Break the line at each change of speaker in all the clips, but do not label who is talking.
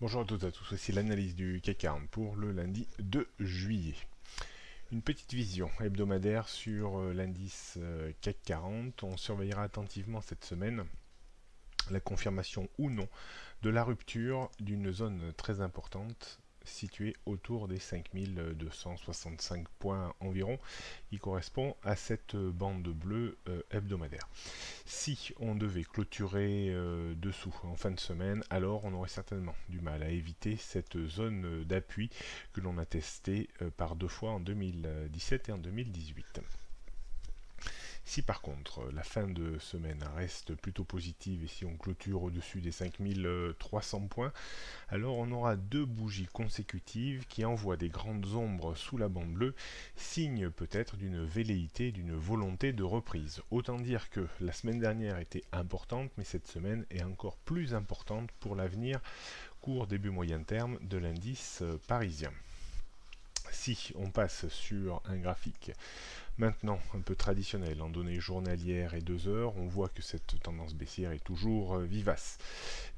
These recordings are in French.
Bonjour à toutes et à tous, voici l'analyse du CAC 40 pour le lundi 2 juillet. Une petite vision hebdomadaire sur l'indice CAC 40. On surveillera attentivement cette semaine la confirmation ou non de la rupture d'une zone très importante située autour des 5265 points environ, qui correspond à cette bande bleue hebdomadaire. Si on devait clôturer dessous en fin de semaine, alors on aurait certainement du mal à éviter cette zone d'appui que l'on a testée par deux fois en 2017 et en 2018. Si par contre la fin de semaine reste plutôt positive et si on clôture au-dessus des 5300 points, alors on aura deux bougies consécutives qui envoient des grandes ombres sous la bande bleue, signe peut-être d'une velléité, d'une volonté de reprise. Autant dire que la semaine dernière était importante, mais cette semaine est encore plus importante pour l'avenir court début moyen terme de l'indice parisien. Si on passe sur un graphique maintenant un peu traditionnel en données journalières et 2 heures, on voit que cette tendance baissière est toujours vivace.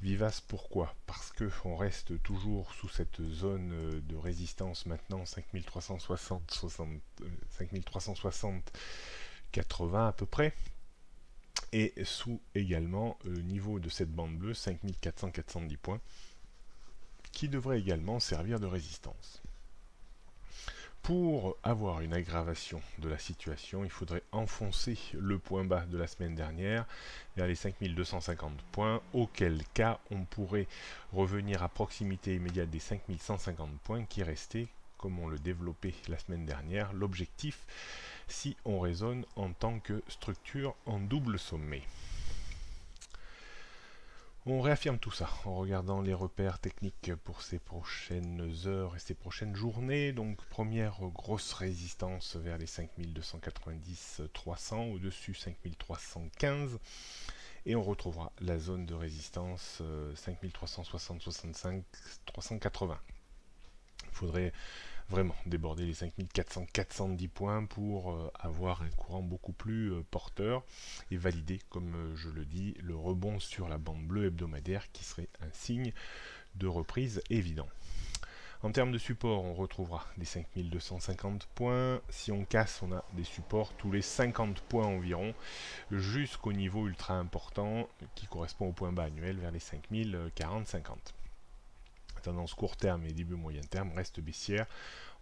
Vivace pourquoi? Parce qu'on reste toujours sous cette zone de résistance maintenant 5360 80 à peu près, et sous également le niveau de cette bande bleue 5410 points qui devrait également servir de résistance. Pour avoir une aggravation de la situation, il faudrait enfoncer le point bas de la semaine dernière vers les 5250 points, auquel cas on pourrait revenir à proximité immédiate des 5150 points qui restaient, comme on le développait la semaine dernière, l'objectif si on raisonne en tant que structure en double sommet. On réaffirme tout ça en regardant les repères techniques pour ces prochaines heures et ces prochaines journées. Donc première grosse résistance vers les 5290-300, au-dessus 5315. Et on retrouvera la zone de résistance 5360-65, 380. Il faudrait vraiment déborder les 5410 points pour avoir un courant beaucoup plus porteur et valider, comme je le dis, le rebond sur la bande bleue hebdomadaire qui serait un signe de reprise évident. En termes de support, on retrouvera des 5250 points. Si on casse, on a des supports tous les 50 points environ, jusqu'au niveau ultra important qui correspond au point bas annuel vers les 5040-50. Tendance court terme et début moyen terme reste baissière.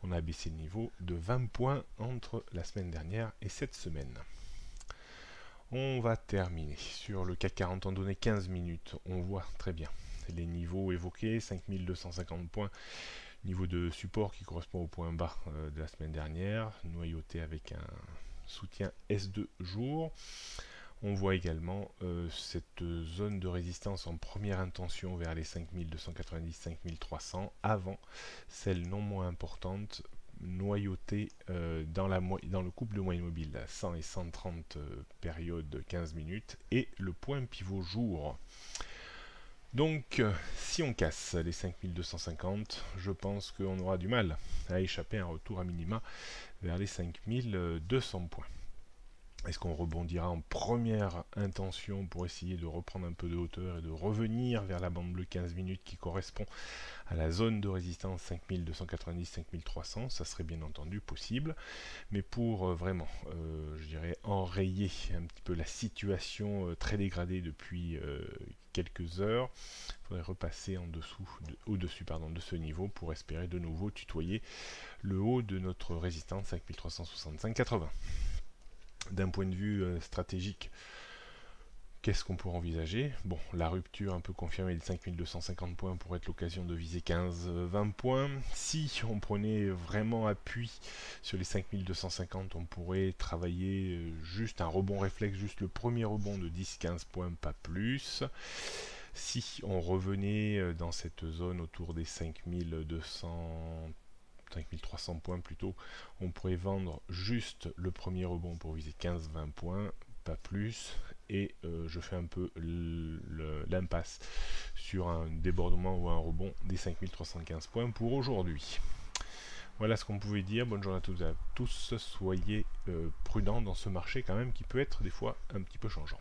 On a baissé le niveau de 20 points entre la semaine dernière et cette semaine. On va terminer sur le CAC 40 en données 15 minutes. On voit très bien les niveaux évoqués, 5250 points, niveau de support qui correspond au point bas de la semaine dernière, noyauté avec un soutien S2 jour. On voit également cette zone de résistance en première intention vers les 5290-5300 avant celle non moins importante noyautée dans le couple de moyenne mobile 100 et 130 période 15 minutes et le point pivot jour. Donc si on casse les 5250, je pense qu'on aura du mal à échapper à un retour à minima vers les 5200 points. Est-ce qu'on rebondira en première intention pour essayer de reprendre un peu de hauteur et de revenir vers la bande bleue 15 minutes qui correspond à la zone de résistance 5290-5300? Ça serait bien entendu possible. Mais pour vraiment, je dirais, enrayer un petit peu la situation très dégradée depuis quelques heures, il faudrait repasser au-dessus de ce niveau pour espérer de nouveau tutoyer le haut de notre résistance 5365-80. D'un point de vue stratégique, qu'est-ce qu'on pourrait envisager? Bon, la rupture un peu confirmée des 5250 points pourrait être l'occasion de viser 15-20 points. Si on prenait vraiment appui sur les 5250, on pourrait travailler juste un rebond réflexe, juste le premier rebond de 10-15 points, pas plus. Si on revenait dans cette zone autour des 5300 points plutôt, on pourrait vendre juste le premier rebond pour viser 15-20 points, pas plus, et je fais un peu l'impasse sur un débordement ou un rebond des 5315 points pour aujourd'hui. Voilà ce qu'on pouvait dire. Bonne journée à toutes et à tous. Soyez prudents dans ce marché quand même qui peut être des fois un petit peu changeant.